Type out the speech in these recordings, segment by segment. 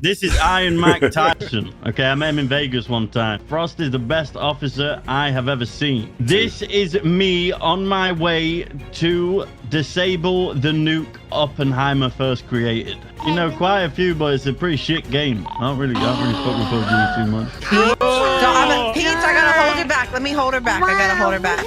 This is Iron Mike Tyson. Okay, I met him in Vegas one time. Frost is the best officer I have ever seen. This is me on my way to disable the nuke Oppenheimer first created. You know, quite a few, but it's a pretty shit game. I don't really fuck with PUBG too much. Peach, I gotta hold you back. Let me hold her back. I gotta hold her back.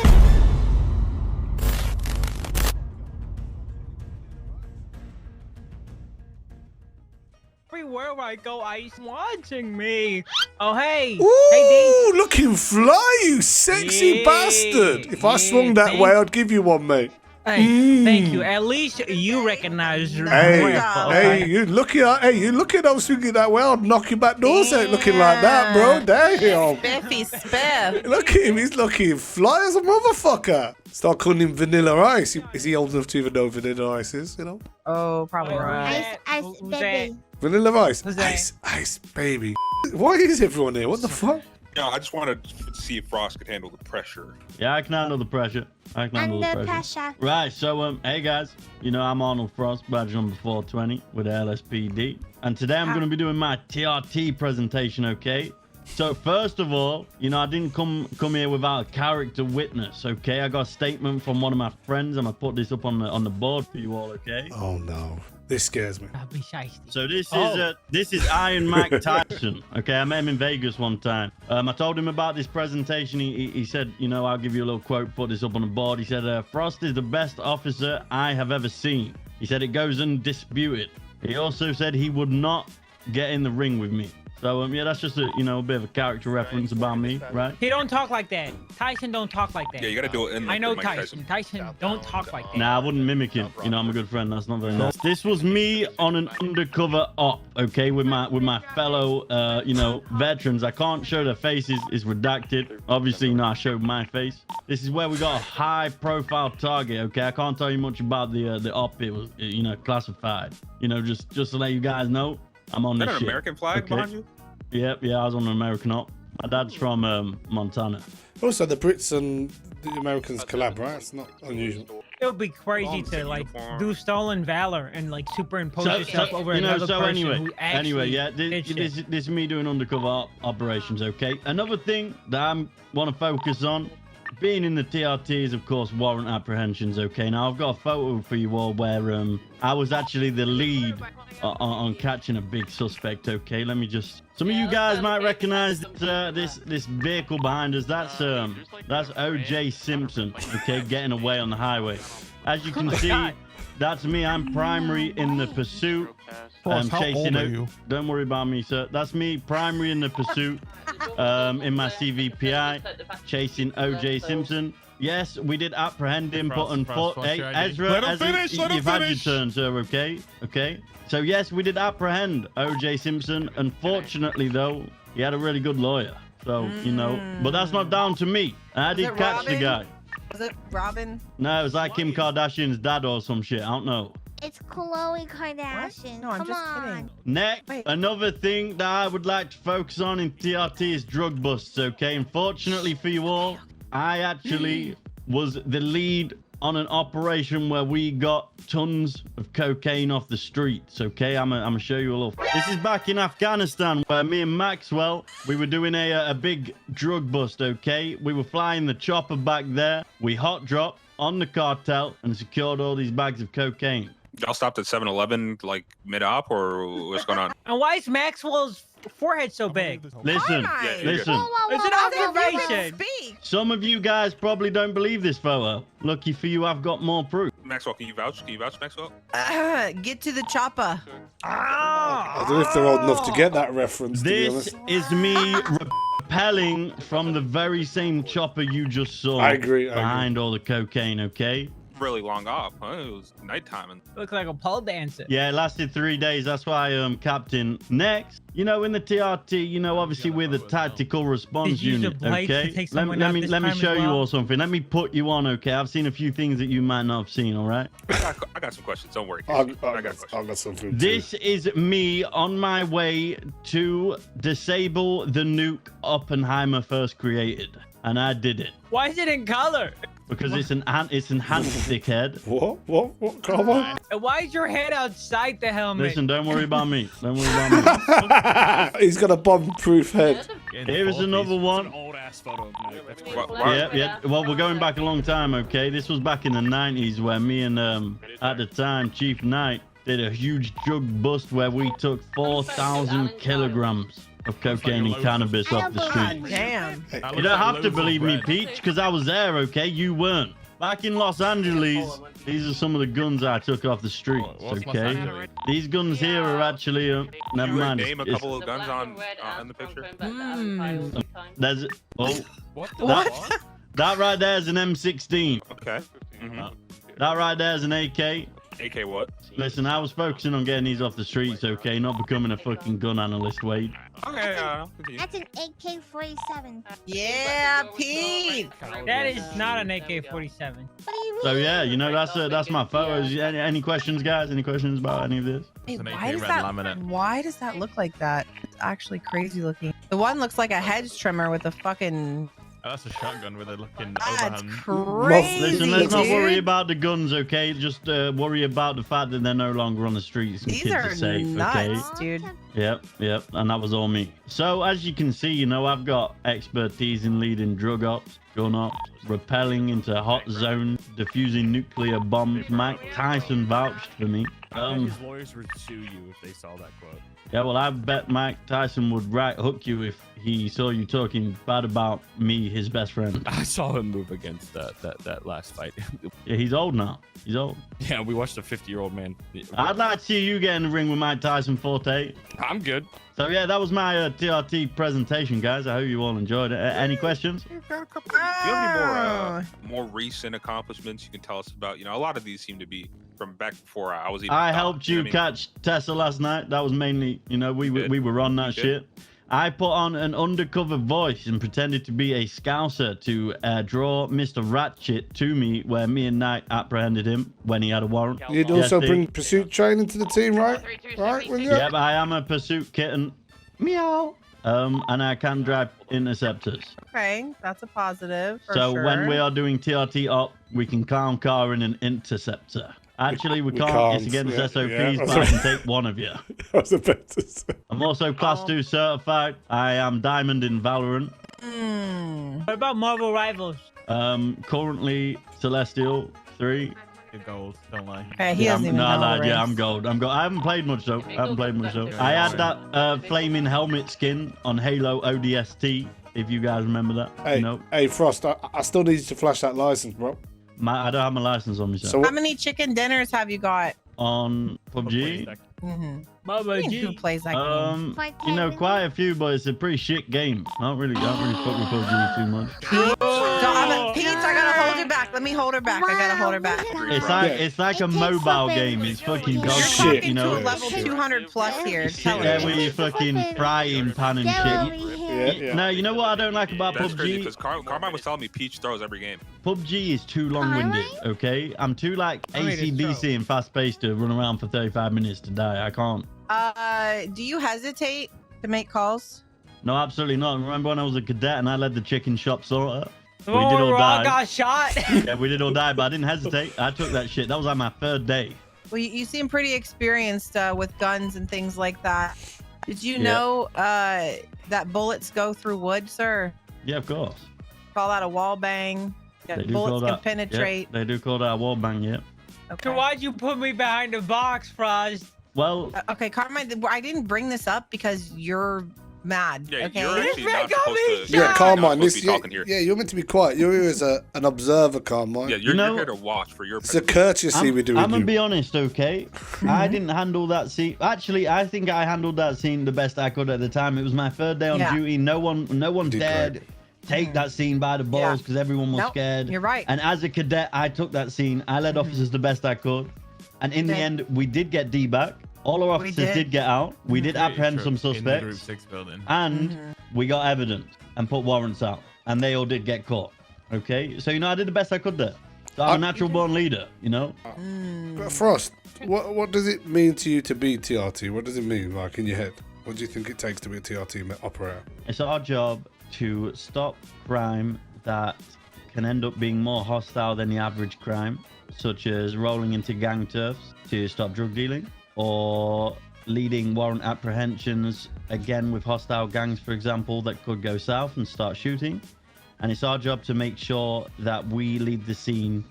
Everywhere I go, Ice watching me. Oh, hey. Ooh, Hey, looking fly, you sexy bastard. If I swung that way, I'd give you one, mate. Hey, thank you. At least you recognize your Hey, you looking at I was swinging that way, I'd knock your back doors out looking like that, bro. Damn. Spiffy spiff. Look at him, he's looking fly as a motherfucker. Start calling him Vanilla Ice. Is he old enough to even know who Vanilla Ice is, you know? Oh, probably right. Ice, baby. Vanilla Ice. Who's that? Ice, baby. Why is everyone here? What the fuck? Yeah, I just wanted to see if Frost could handle the pressure. Yeah, I can handle the pressure. Under pressure. Right, so hey guys, you know I'm Arnold Frost, badge number 420 with LSPD, and today I'm going to be doing my TRT presentation. Okay, so first of all, you know I didn't come here without a character witness. Okay, I got a statement from one of my friends. I'm gonna put this up on the board for you all. Okay. Oh no, this scares me. So this is Iron Mike Tyson. Okay, I met him in Vegas one time. I told him about this presentation. He said, you know, I'll give you a little quote, put this up on the board. He said, Frost is the best officer I have ever seen. He said it goes undisputed. He also said he would not get in the ring with me. So yeah, that's just a bit of a character reference about me, right? He don't talk like that. Tyson don't talk like that. Yeah, you gotta do it in. I know Tyson. Tyson don't talk like that. Nah, I wouldn't mimic him. You know, I'm a good friend. That's not very nice. This was me on an undercover op, okay, with my fellow, veterans. I can't show their faces. It's redacted. Obviously, you know, I showed my face. This is where we got a high-profile target, okay? I can't tell you much about the op. It was, classified. You know, just to let you guys know. I'm on this shit. Is that an American flag behind you? Yep, yeah, I was on an American op. My dad's from Montana. Also, the Brits and the Americans collab, right? It's not unusual. It would be crazy to like do stolen valor and like superimpose yourself over another person who actually this is me doing undercover operations, okay? Another thing that I want to focus on, being in the TRT is, of course, warrant apprehensions, okay? Now, I've got a photo for you all where I was actually the lead on catching a big suspect, okay? Let me just... Some of you guys might recognize this vehicle behind us. That's OJ Simpson, okay, getting away on the highway. As you can see, that's me. I'm primary in the pursuit. Chasing out. Don't worry about me, sir. That's me, primary in the pursuit. In my CVPI, chasing OJ Simpson. Yes, we did apprehend him, but unfortunately, hey, Ezra, you've had your turn, sir. Okay. So yes, we did apprehend OJ Simpson. Unfortunately, though, he had a really good lawyer. So but that's not down to me. I did catch the guy. Was it Robin? No, it was like Kim Kardashian's dad or some shit. I don't know. It's Khloe Kardashian. No, I'm Come just on. kidding. Next, another thing that I would like to focus on in TRT is drug busts, okay? Unfortunately for you all, I actually was the lead on an operation where we got tons of cocaine off the streets, okay? I'm gonna show you a little. This is back in Afghanistan where me and Maxwell, we were doing a big drug bust, okay? We were flying the chopper back there. We hot dropped on the cartel and secured all these bags of cocaine. Y'all stopped at 7-Eleven like mid-op, or what's going on? And why is Maxwell's forehead so big? Listen. It's an observation. Some of you guys probably don't believe this photo. Lucky for you, I've got more proof. Maxwell, can you vouch? Maxwell? Get to the chopper. I don't know if they're old enough to get that reference, to be honest. This is me repelling from the very same chopper you just saw. I agree. Behind all the cocaine, okay? Really long off, huh? It was nighttime. And Looks like a pole dancer. Yeah, it lasted 3 days. That's why Captain. Next, in the TRT, obviously we're the tactical response unit, okay? Let me show you all something. Let me put you on, okay? I've seen a few things that you might not have seen, all right? I got some questions. Don't worry. I got something. This is me on my way to disable the nuke Oppenheimer first created. and I did it Why is it in color? because it's enhanced, dickhead. What, Carmine? And why is your head outside the helmet? Listen, don't worry about me. Don't worry about me. He's got a bomb-proof head. Here is another one. Old ass photo of me. That's crazy. Yeah. Well, we're going back a long time, okay? This was back in the 90s where me and, at the time, Chief Knight did a huge drug bust where we took 4,000 kilograms of cocaine and cannabis off the street. Damn. You don't have to believe me, Peach, because I was there, okay? You weren't. Back in Los Angeles, these are some of the guns I took off the streets, okay? These guns here are actually, never You mind. name a couple of guns on in the picture. There's, oh, What? that right there is an M16. Okay. That right there is an AK. AK what? Listen, I was focusing on getting these off the streets, okay? Not becoming a fucking gun analyst, Wade. Okay. That's an AK-47. Yeah, Pete. That is not an AK-47. What do you mean? So yeah, you know, that's my photos. Any questions, guys? Any questions about any of this? Hey, It's an why AK does red that? laminate. Why does that look like that? It's actually crazy looking. The one looks like a hedge trimmer with a fucking. Oh, that's a shotgun with a looking That's overhand. crazy. Listen, let's not dude. worry about the guns, okay? Just worry about the fact that they're no longer on the streets and These kids are are safe, nuts, okay? dude. Yep, and that was all me. So as you can see, you know, I've got expertise in leading drug ops, gun ops, rappelling into hot zones, defusing nuclear bombs. Mike Tyson vouched for me. His lawyers would sue you if they saw that quote. Yeah, well, I bet Mike Tyson would right hook you if he saw you talking bad about me, his best friend. I saw him move against that last fight. Yeah, he's old now. He's old. Yeah, we watched a 50-year-old man. I'd like to see you get in the ring with Mike Tyson Forte. I'm good. So yeah, that was my TRT presentation, guys. I hope you all enjoyed it. Any questions? Do you have Oh. any more recent accomplishments you can tell us about? You know, a lot of these seem to be from back before I was even. I a dog, helped you know what I mean? catch Tessa last night. That was mainly, you know, we were on that You shit. I put on an undercover voice and pretended to be a scouser to draw Mr. Ratchet to me, where me and Knight apprehended him when he had a warrant. You'd Yes, also Steve. bring pursuit training to the team, right? Right, will you? Yep, I am a pursuit kitten. Meow. And I can drive interceptors. Okay, that's a positive. For So sure. when we are doing TRT up, we can calm car in an interceptor. Actually, we can't. It's against Yeah, SOPs, yeah. but I can take one of you. I was about to say. I'm also Class 2 certified. I am Diamond in Valorant. What about Marvel Rivals? Currently Celestial 3. You're gold. Don't lie. Okay, he doesn't even no, know. lad, the yeah, race. I'm gold. I haven't played much though. I had that flaming helmet skin on Halo ODST. If you guys remember that. Hey, You know, hey, Frost, I still need you to flash that license, bro. I don't have my license on me, sir. So How many chicken dinners have you got? On PUBG. Mm-hmm. Bubba Who G. plays that game? You know, quite a few, but it's a pretty shit game. I don't really fuck with PUBG too much. Pete, I gotta hold you back. Let me hold her back. I gotta hold her back. It's like a mobile game. It's fucking You're dog You're shit, talking you to know. a level 200 plus here. Sit Tell there her. with your fucking frying pan and shit. Yeah. No, you know what I don't like about That's crazy PUBG? because Carmine was telling me Peach throws every game. PUBG is too long-winded, okay? I'm too like I mean, it's ACDC true. and fast-paced to run around for 35 minutes to die. I can't. Do you hesitate to make calls? No, absolutely not. Remember when I was a cadet and I led the chicken shop sorter? We did Oh, all Raw die. got shot. Yeah, we did all die, but I didn't hesitate. I took that shit. That was like my third day. Well, you seem pretty experienced with guns and things like that. Did you Yeah. know that bullets go through wood, sir? Yeah, of course. Call that a wall bang. Yeah, They do call bullets can that. penetrate. Yeah, they do call that a wall bang, yeah. Okay. So why'd you put me behind the box, Frost? Well, Okay, Carmine, I didn't bring this up because you're mad. Yeah, okay. you're actually This not got supposed me to. shot. Yeah, you're not Carmine, supposed this to be talking here. you're meant to be quiet. You're here as an observer, Carmine. Yeah, you're know- here to watch for your. It's a courtesy we do I'm with gonna you. be honest, okay? I didn't handle that scene. Actually, I think I handled that scene the best I could at the time. It was my third day on Yeah. duty. No one Did dared take that scene by the balls Yeah. because everyone was Nope, scared. you're right. And as a cadet, I took that scene. I led officers the best I could. And in the Okay. end, we did get D back. All our We officers did. did get out. We did apprehend some In the Group suspects. 6 building. And we got evidence and put warrants out. And they all did get caught. Okay? So, you know, I did the best I could there. So I'm a natural born leader, you know? Frost, what does it mean to you to be TRT? What does it mean, like, in your head? What do you think it takes to be a TRT operator? It's our job to stop crime, that can end up being more hostile than the average crime, such as rolling into gang turfs to stop drug dealing, or leading warrant apprehensions, again with hostile gangs, for example, that could go south and start shooting. And it's our job to make sure that we lead the scene,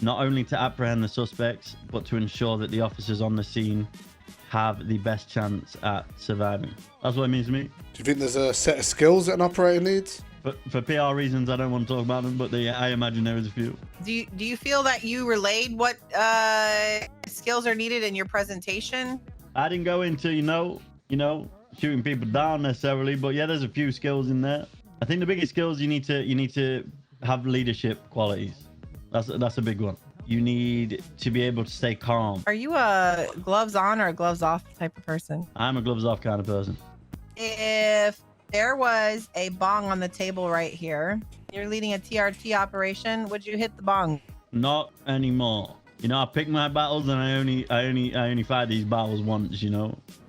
not only to apprehend the suspects, but to ensure that the officers on the scene have the best chance at surviving. That's what it means to me. Do you think there's a set of skills that an operator needs? For PR reasons, I don't want to talk about them, but I imagine there is a few. Do you feel that you relayed what skills are needed in your presentation? I didn't go into, shooting people down necessarily, but yeah, there's a few skills in there. I think the biggest skills you need to have leadership qualities. That's a big one. You need to be able to stay calm. Are you a gloves on or a gloves off type of person? I'm a gloves off kind of person. If there was a bong on the table right here, you're leading a TRT operation, would you hit the bong? Not anymore. I pick my battles, and I only fight these battles once.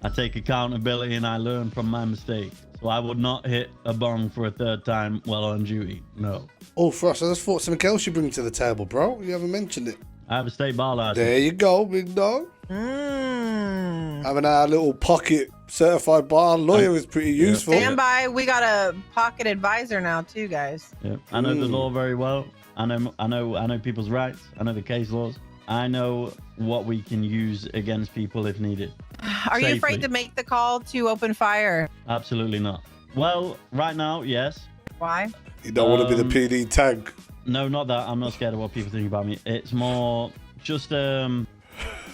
I take accountability and I learn from my mistakes. So I would not hit a bong for a third time while on duty. No. Oh, Frost, I just thought something else you bring to the table, bro. You haven't mentioned it. I have a state bar license. There you go, big dog. Having our little pocket certified bar lawyer is pretty useful. Stand by. We got a pocket advisor now too, guys. Yeah. I know the law very well. I know people's rights. I know the case laws. I know what we can use against people if needed. Are you afraid to make the call to open fire? Absolutely not. Well, right now, yes. Why? You don't want to be the PD tag. No, not that. I'm not scared of what people think about me. It's more just Is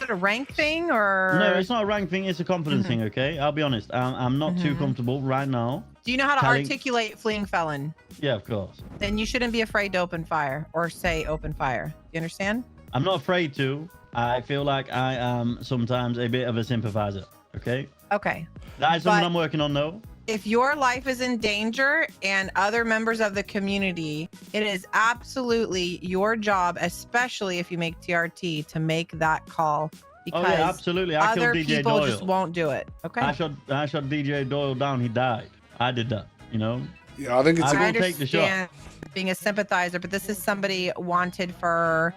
it a rank thing or? No, it's not a rank thing. It's a confidence thing. Okay, I'll be honest. I'm not too comfortable right now. Do you know how to articulate fleeing felon? Yeah, of course. Then you shouldn't be afraid to open fire or say open fire. Do you understand? I'm not afraid to. I feel like I am sometimes a bit of a sympathizer. Okay. Okay. That is something I'm working on, though. If your life is in danger and other members of the community, it is absolutely your job, especially if you make TRT, to make that call. Because oh yeah, absolutely. I other killed DJ people Doyle. just won't do it. Okay. I shot DJ Doyle down. He died. I did that. Yeah, I think it's. I will take the shot. Being a sympathizer, but this is somebody wanted for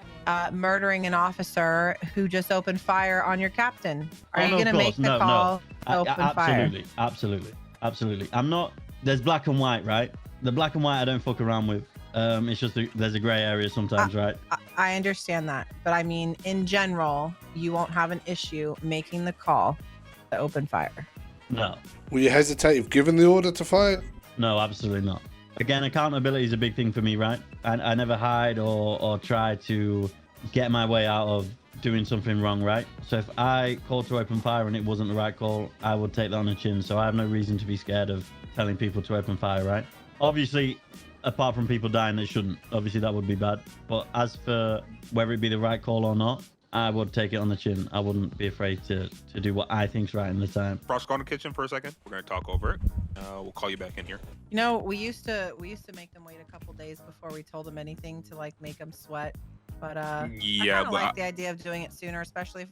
murdering an officer who just opened fire on your captain. Are you going to make the call to open fire? Absolutely. I'm not. There's black and white, right? The black and white I don't fuck around with. It's just there's a gray area sometimes, right? I understand that, but I mean, in general, you won't have an issue making the call to open fire. No. Will you hesitate if given the order to fire? No, absolutely not. Again, accountability is a big thing for me, right? I never hide or try to get my way out of doing something wrong, right? So if I called to open fire and it wasn't the right call, I would take that on the chin. So I have no reason to be scared of telling people to open fire, right? Obviously, apart from people dying, they shouldn't. Obviously, that would be bad. But as for whether it be the right call or not, I would take it on the chin. I wouldn't be afraid to do what I think's right in the time. Frost, go in the kitchen for a second. We're gonna talk over it. We'll call you back in here. We used to make them wait a couple days before we told them anything to like make them sweat. But yeah, I like the idea of doing it sooner, especially if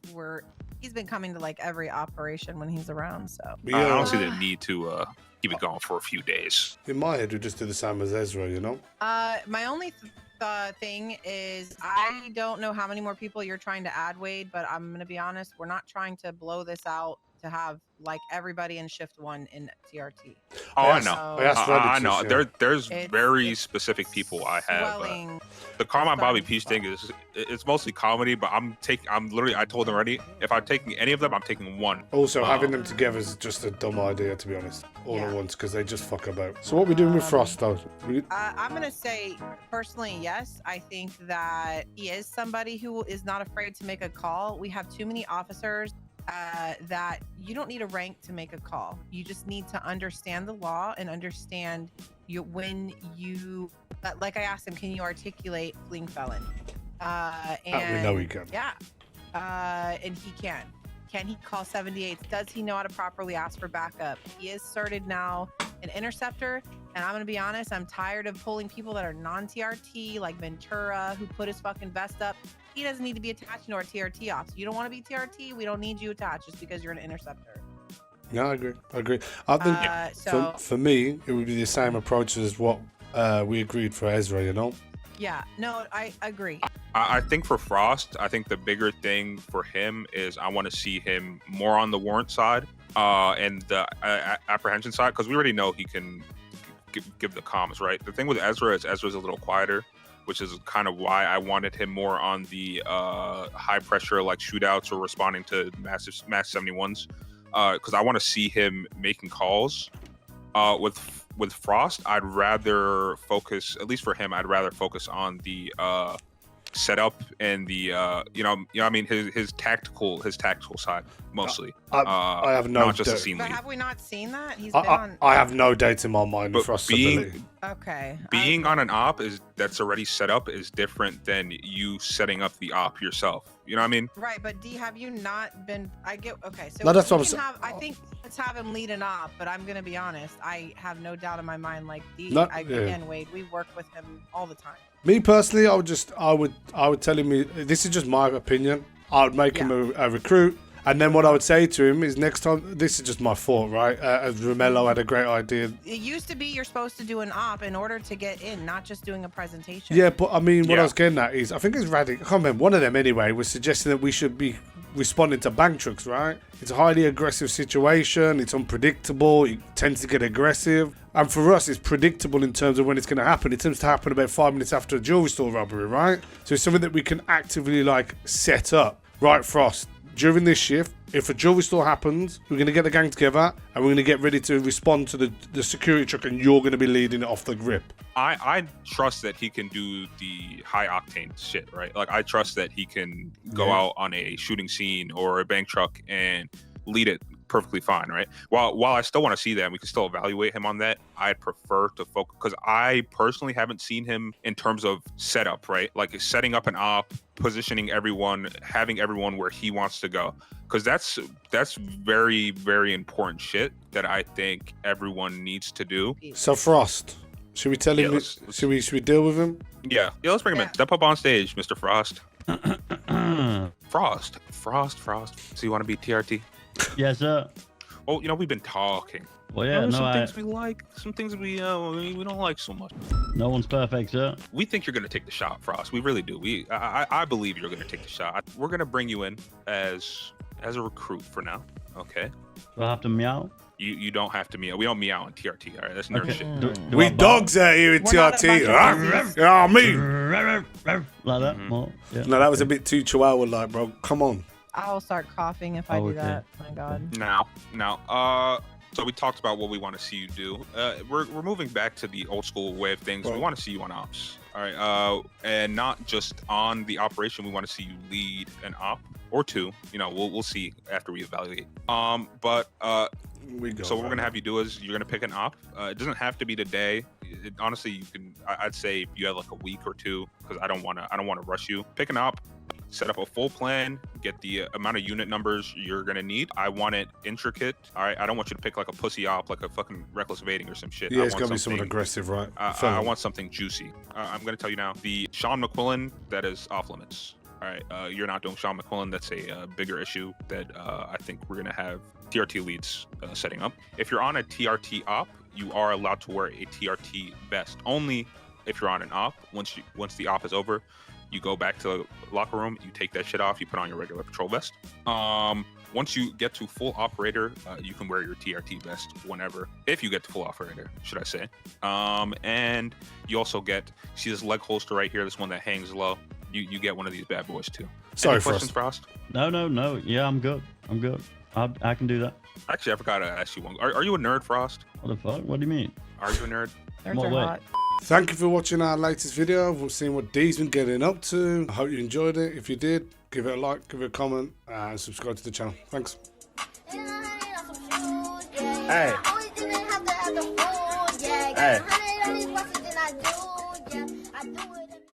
he's been coming to like every operation when he's around. So I don't see the need to keep it going for a few days. In my head, we just do the same as Ezra, my only thing is I don't know how many more people you're trying to add, Wade, but I'm gonna be honest, we're not trying to blow this out to have like everybody in shift 1 in TRT. Oh, I know. I know. Yeah. There's very specific people I have. The Calm My Bobby Peach thing it's mostly comedy, but I'm literally, I told them already, if I'm taking any of them, I'm taking one. Also, having them together is just a dumb idea, to be honest, all at once, because they just fuck about. So what are we doing with Frost, though? I'm gonna say personally, yes. I think that he is somebody who is not afraid to make a call. We have too many officers that you don't need a rank to make a call. You just need to understand the law and understand when you, like I asked him, can you articulate fleeing felon? And we know he can. Yeah. And he can. Can he call 78? Does he know how to properly ask for backup? He is certed now an interceptor. And I'm going to be honest, I'm tired of pulling people that are non-TRT, like Ventura, who put his fucking vest up. He doesn't need to be attached to our TRT ops. You don't want to be TRT? We don't need you attached just because you're an interceptor. Yeah, I agree. I think for me, it would be the same approach as what we agreed for Ezra, you know? Yeah, no, I agree. I think for Frost, I think the bigger thing for him is I want to see him more on the warrant side and the apprehension side, because we already know he can give the comms, right? The thing with Ezra is Ezra's a little quieter, which is kind of why I wanted him more on the high pressure like shootouts or responding to mass 71s, because I want to see him making calls. With Frost, I'd rather focus, at least for him, I'd rather focus on the setup and the I mean his tactical side mostly. I have no not just a scene But lead. have we not seen that? He's been on. I have no doubt in my mind. But Frost being on an op that's already set up is different than you setting up the op yourself. You know what I mean? Right, but D, have you not been? I get okay. So No, that's what we I'm can saying. I think let's have him lead an op. But I'm gonna be honest. I have no doubt in my mind. Like D, again, Wade, we work with him all the time. Me personally, I would tell him, this is just my opinion. I would make him a recruit. And then what I would say to him is next time, this is just my thought, right? As Romello had a great idea. It used to be you're supposed to do an op in order to get in, not just doing a presentation. Yeah, but I mean, what I was getting at is, I think it's Radic, I can't remember, one of them anyway, was suggesting that we should be responding to bank trucks, right? It's a highly aggressive situation. It's unpredictable. It tends to get aggressive. And for us, it's predictable in terms of when it's going to happen. It tends to happen about 5 minutes after a jewelry store robbery, right? So it's something that we can actively, like, set up. Right, Frost? During this shift, if a jewelry store happens, we're going to get the gang together and we're going to get ready to respond to the security truck, and you're going to be leading it off the grip. I trust that he can do the high octane shit, right? Like, I trust that he can go out on a shooting scene or a bank truck and lead it perfectly fine, right? While I still want to see that, and we can still evaluate him on that, I'd prefer to focus, because I personally haven't seen him in terms of setup, right? Like setting up an op, positioning everyone, having everyone where he wants to go, because that's very, very important shit that I think everyone needs to do. So Frost, should we tell him? Should we deal with him? Yeah, let's bring him in. Step up on stage, Mr. Frost. Frost. So you want to be TRT? Yes, sir. Oh, we've been talking. Well, yeah, some things we like, some things we don't like so much. No one's perfect, sir. We think you're gonna take the shot, Frost. We really do. I believe you're gonna take the shot. We're gonna bring you in as a recruit for now. Okay. Do I have to meow? You don't have to meow. We don't meow in TRT. All right, that's nerd shit. We dogs out here in TRT. Yeah, me. Like that? More? Yeah. No, that was a bit too chihuahua-like, bro. Come on. I'll start coughing if I do that. Oh my God. Now. So we talked about what we want to see you do. We're moving back to the old school way of things. We want to see you on ops. All right. And not just on the operation. We want to see you lead an op or two. We'll see after we evaluate. So what we're gonna have you do is you're gonna pick an op. It doesn't have to be today. Honestly, you can. I'd say if you have like a week or two, because I don't want to rush you. Pick an op. Set up a full plan, get the amount of unit numbers you're gonna need. I want it intricate. All right, I don't want you to pick like a pussy op, like a fucking reckless evading or some shit. Yeah, it's gonna be something aggressive, right? I want something juicy. I'm gonna tell you now, the Sean McQuillan, that is off limits. All right, you're not doing Sean McQuillan. That's a bigger issue that I think we're gonna have TRT leads setting up. If you're on a TRT op, you are allowed to wear a TRT vest. Only if you're on an op. Once the op is over, you go back to the locker room, you take that shit off, you put on your regular patrol vest. Once you get to full operator, you can wear your TRT vest whenever, if you get to full operator, should I say. And you also see this leg holster right here, this one that hangs low. You get one of these bad boys too. Sorry, Any questions, Frost? No. Yeah, I'm good. I can do that. Actually, I forgot to ask you one. Are you a nerd, Frost? What the fuck? What do you mean? Are you a nerd? Nerds are hot. Thank you for watching our latest video. We've seen what D's been getting up to. I hope you enjoyed it. If you did, give it a like, give it a comment, and subscribe to the channel. Thanks. Hey.